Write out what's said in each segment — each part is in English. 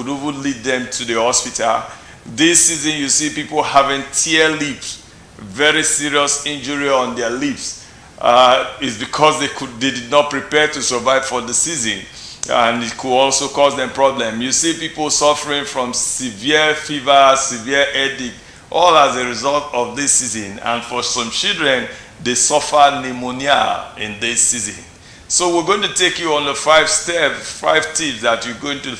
could even lead them to the hospital. This season, you see people having tear lips, very serious injury on their lips. It's because they did not prepare to survive for the season, and it could also cause them problem. You see people suffering from severe fever, severe headache, all as a result of this season. And for some children, they suffer pneumonia in this season. So we're going to take you on the 5 tips that you're going to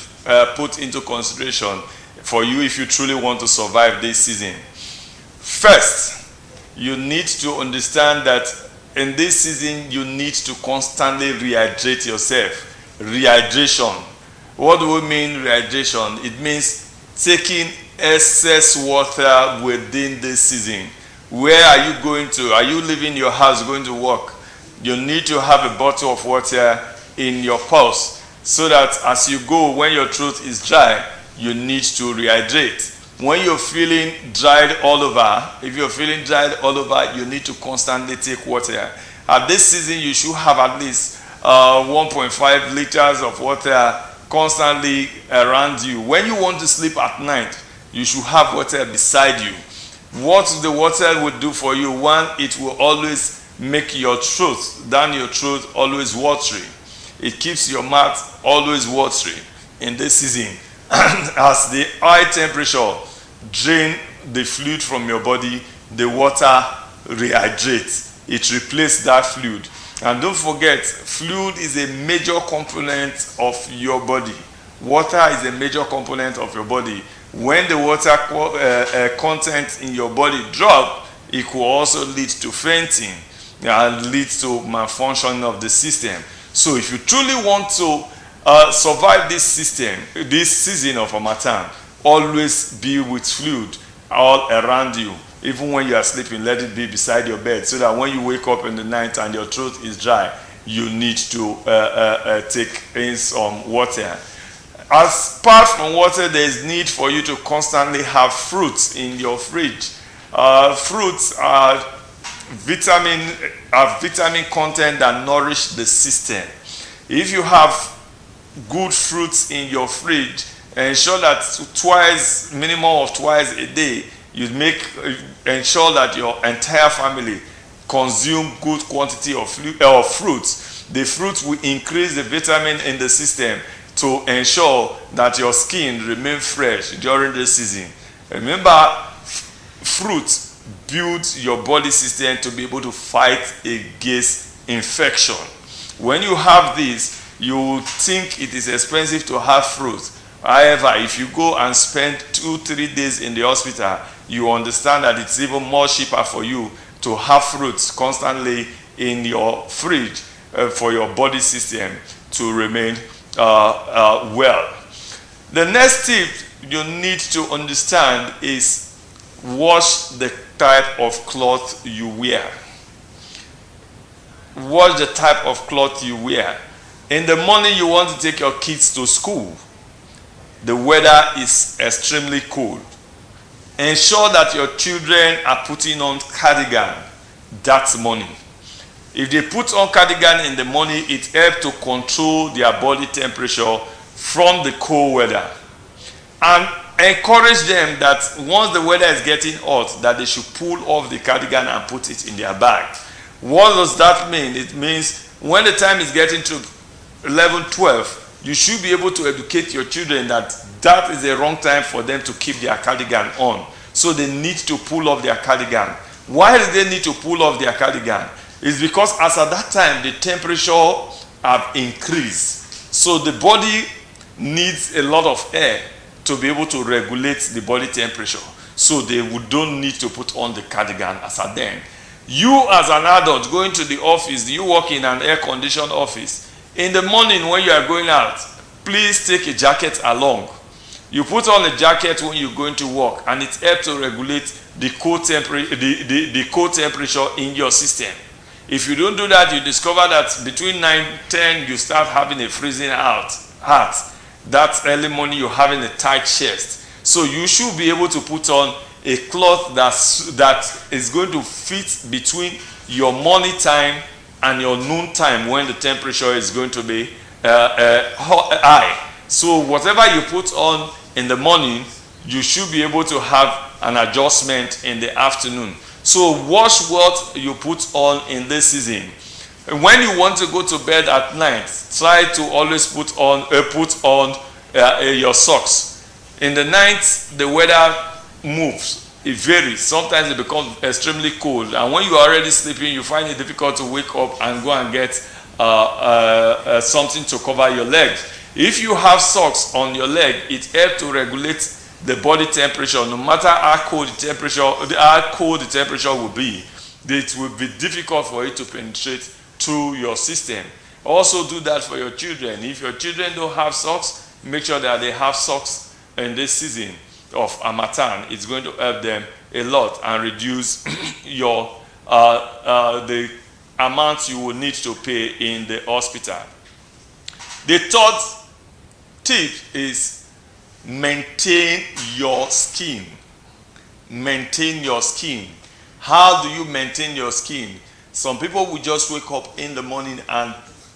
put into consideration for you if you truly want to survive this season. First, you need to understand that in this season, you need to constantly rehydrate yourself. Rehydration. What do we mean rehydration? It means taking excess water within this season. Where are you going to? Are you leaving your house going to work? You need to have a bottle of water in your purse so that as you go, when your throat is dry, you need to rehydrate. When you're feeling dried all over, if you're feeling dried all over, you need to constantly take water. At this season, you should have at least 1.5 liters of water constantly around you. When you want to sleep at night, you should have water beside you. What the water will do for you, one, it will always make your throat, down your throat, always watery. It keeps your mouth always watery in this season. As the high temperature drain the fluid from your body, the water rehydrates. It replaces that fluid. And don't forget, fluid is a major component of your body. Water is a major component of your body. When the water content in your body drops, it could also lead to fainting and lead to malfunction of the system. So if you truly want to survive this season of Harmattan, always be with fluid all around you. Even when you are sleeping, let it be beside your bed so that when you wake up in the night and your throat is dry, you need to take in some water. As apart from water, there is need for you to constantly have fruits in your fridge. Fruits are vitamin content that nourish the system. If you have good fruits in your fridge, ensure that minimum of twice a day, you ensure that your entire family consume good quantity of fruits. The fruits will increase the vitamin in the system to ensure that your skin remains fresh during the season. Remember, fruits build your body system to be able to fight against infection. When you have this, you will think it is expensive to have fruit. However, if you go and spend 2-3 days in the hospital, you understand that it's even more cheaper for you to have fruits constantly in your fridge for your body system to remain well. The next tip you need to understand is wash the type of cloth you wear. Watch the type of cloth you wear. In the morning, you want to take your kids to school. The weather is extremely cold. Ensure that your children are putting on cardigan that morning. If they put on cardigan in the morning, it helps to control their body temperature from the cold weather. And encourage them that once the weather is getting hot, that they should pull off the cardigan and put it in their bag. What does that mean? It means when the time is getting to 11, 12, you should be able to educate your children that that is the wrong time for them to keep their cardigan on. So they need to pull off their cardigan. Why do they need to pull off their cardigan? It's because as at that time, the temperature have increased. So the body needs a lot of air to be able to regulate the body temperature. So they don't need to put on the cardigan as at then. You as an adult going to the office, you work in an air-conditioned office. In the morning when you are going out, please take a jacket along. You put on a jacket when you're going to work, and it helps to regulate the cold temperature in your system. If you don't do that, you discover that between 9-10 you start having a freezing heart. That early morning you're having a tight chest. So you should be able to put on a cloth that is going to fit between your morning time and your noon time when the temperature is going to be high. So whatever you put on in the morning, you should be able to have an adjustment in the afternoon. So watch what you put on in this season. When you want to go to bed at night, try to always put on your socks. In the night, the weather moves. It varies. Sometimes it becomes extremely cold, and when you are already sleeping, you find it difficult to wake up and go and get something to cover your legs. If you have socks on your leg, it helps to regulate the body temperature. No matter how cold the temperature will be, it will be difficult for it to penetrate through your system. Also do that for your children. If your children don't have socks, make sure that they have socks in this season of Harmattan. It's going to help them a lot and reduce your the amount you will need to pay in the hospital. The third tip is maintain your skin. Maintain your skin. How do you maintain your skin? Some people will just wake up in the morning and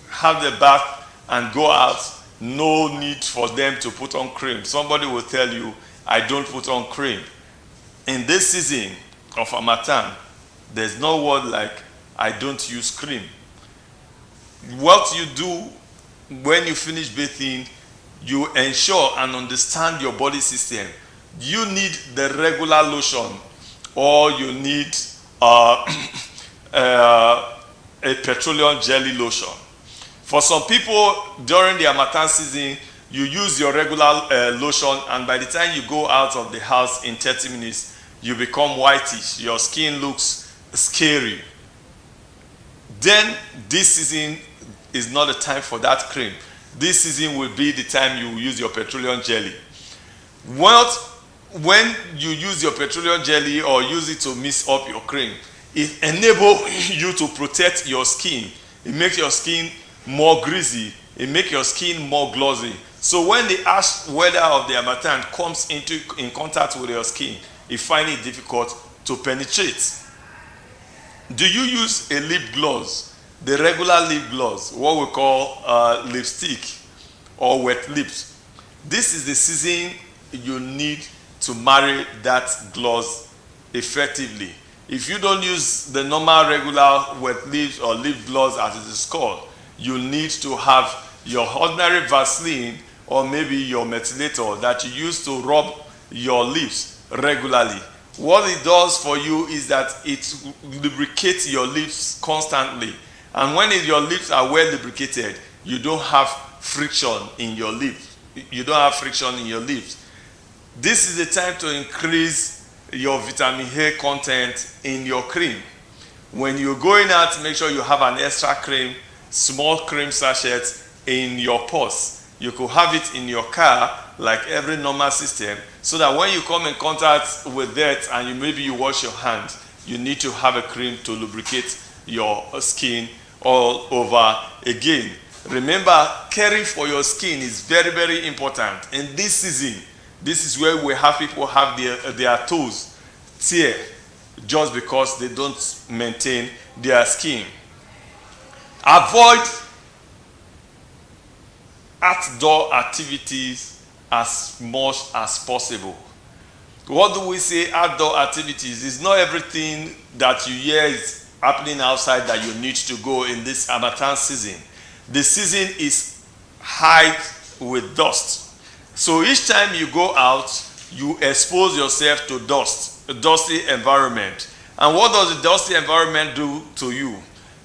have the bath and go out. No need for them to put on cream. Somebody will tell you, I don't put on cream. In this season of Harmattan, there's no word like I don't use cream. What you do when you finish bathing, you ensure and understand your body system. You need the regular lotion, or you need a petroleum jelly lotion. For some people, during the Harmattan season, you use your regular lotion, and by the time you go out of the house in 30 minutes, you become whitish. Your skin looks scary. Then this season is not the time for that cream. This season will be the time you use your petroleum jelly. When you use your petroleum jelly or use it to mix up your cream, it enables you to protect your skin. It makes your skin more greasy. It makes your skin more glossy. So when the harsh weather of the Harmattan comes in contact with your skin, you find it difficult to penetrate. Do you use a lip gloss? The regular lip gloss, what we call lipstick or wet lips. This is the season you need to marry that gloss effectively. If you don't use the normal regular wet lips or lip gloss as it is called, you need to have your ordinary Vaseline or maybe your methylator that you use to rub your lips regularly. What it does for you is that it lubricates your lips constantly. And when your lips are well lubricated, you don't have friction in your lips. You don't have friction in your lips. This is the time to increase your vitamin A content in your cream. When you're going out, make sure you have an extra cream, small cream sachet in your purse. You could have it in your car like every normal system, so that when you come in contact with that and maybe you wash your hands, you need to have a cream to lubricate your skin all over again. Remember, caring for your skin is very, very important. In this season, this is where we have people have their toes tear just because they don't maintain their skin. Avoid outdoor activities as much as possible. What do we say outdoor activities? It's not everything that you hear is happening outside that you need to go in this Harmattan season. The season is high with dust. So each time you go out, you expose yourself to dust, a dusty environment. And what does the dusty environment do to you?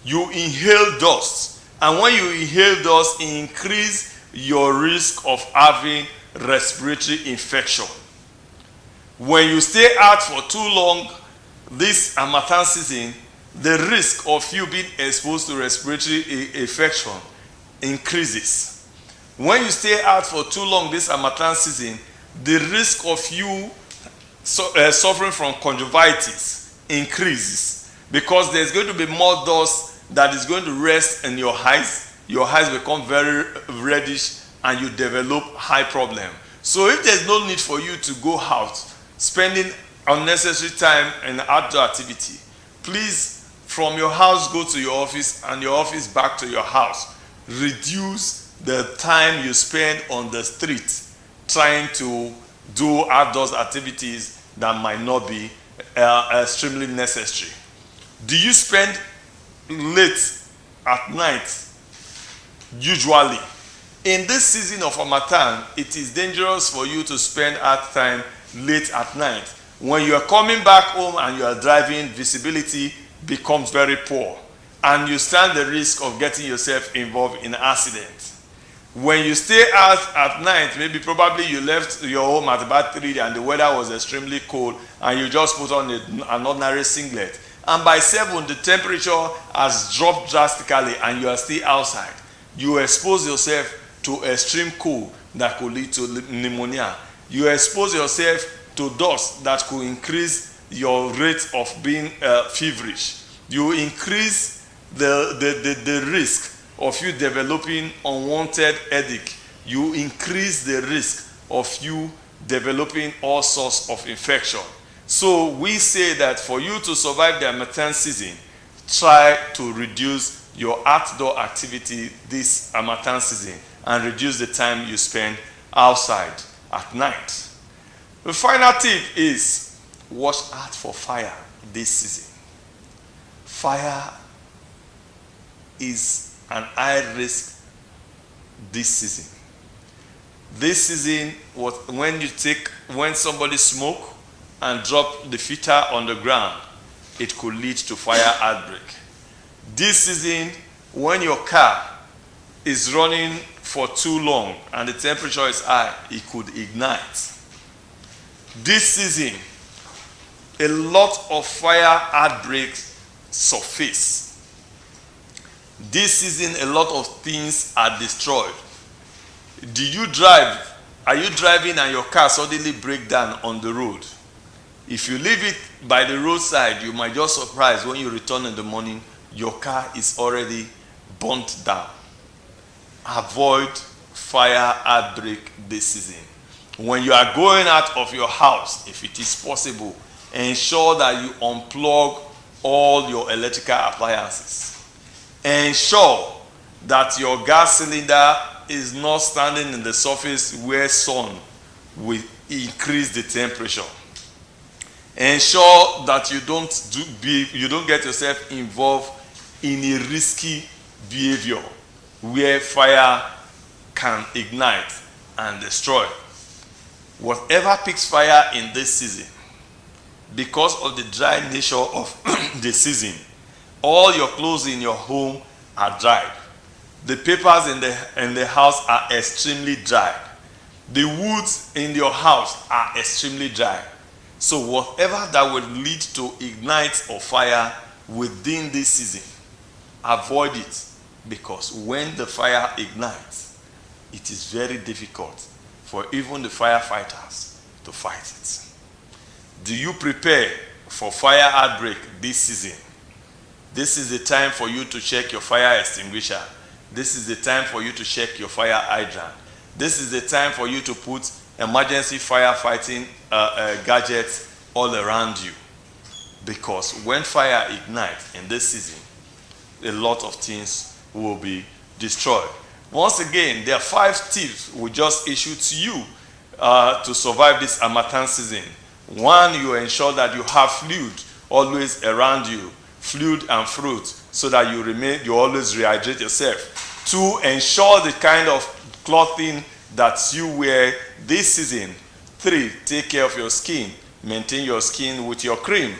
You inhale dust. And when you inhale dust, it increases your risk of having respiratory infection. When you stay out for too long this Harmattan season, the risk of you being exposed to respiratory infection increases. When you stay out for too long this Harmattan season, the risk of you suffering from conjunctivitis increases, because there's going to be more dust that is going to rest in your eyes. Your eyes become very reddish and you develop eye problem. So if there's no need for you to go out, spending unnecessary time in outdoor activity, please, from your house, go to your office, and your office back to your house. Reduce the time you spend on the street trying to do outdoors activities that might not be extremely necessary. Do you spend late at night? Usually. In this season of Harmattan, it is dangerous for you to spend out time late at night. When you are coming back home and you are driving, visibility becomes very poor, and you stand the risk of getting yourself involved in an accident. When you stay out at night, maybe probably you left your home at about 3 and the weather was extremely cold and you just put on an ordinary singlet. And by 7, the temperature has dropped drastically and you are still outside. You expose yourself to extreme cold that could lead to pneumonia. You expose yourself to dust that could increase your rate of being feverish. You increase the risk of you developing unwanted headache. You increase the risk of you developing all sorts of infection. So we say that for you to survive the Harmattan season, try to reduce your outdoor activity this Harmattan season and reduce the time you spend outside at night. The final tip is watch out for fire this season. Fire is an high risk this season. This season, when somebody smoke and drop the filter on the ground, it could lead to fire outbreak. This season, when your car is running for too long and the temperature is high, it could ignite. This season, a lot of fire outbreaks surface. This season, a lot of things are destroyed. Do you drive? Are you driving and your car suddenly break down on the road? If you leave it by the roadside, you might just surprise when you return in the morning, your car is already burnt down. Avoid fire outbreak this season. When you are going out of your house, if it is possible, ensure that you unplug all your electrical appliances. Ensure that your gas cylinder is not standing in the surface where sun will increase the temperature. Ensure that you don't get yourself involved in a risky behavior where fire can ignite and destroy. Whatever picks fire in this season, because of the dry nature of the season, all your clothes in your home are dried. The papers in the house are extremely dry. The woods in your house are extremely dry. So whatever that would lead to ignite or fire within this season, avoid it, because when the fire ignites, it is very difficult for even the firefighters to fight it. Do you prepare for fire outbreak this season? This is the time for you to check your fire extinguisher. This is the time for you to check your fire hydrant. This is the time for you to put emergency firefighting gadgets all around you. Because when fire ignites in this season, a lot of things will be destroyed. Once again, there are 5 tips we just issued to you to survive this Harmattan season. 1, you ensure that you have fluid always around you. Fluid and fruit, so that you always rehydrate yourself. 2, ensure the kind of clothing that you wear this season. 3, take care of your skin. Maintain your skin with your cream.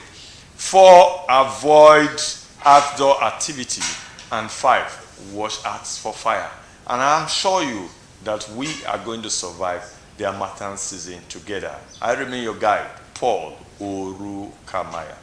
4, avoid outdoor activity. And 5, watch out for fire. And I assure you that we are going to survive the Harmattan season together. I remain your guide, Paul Orukamayan.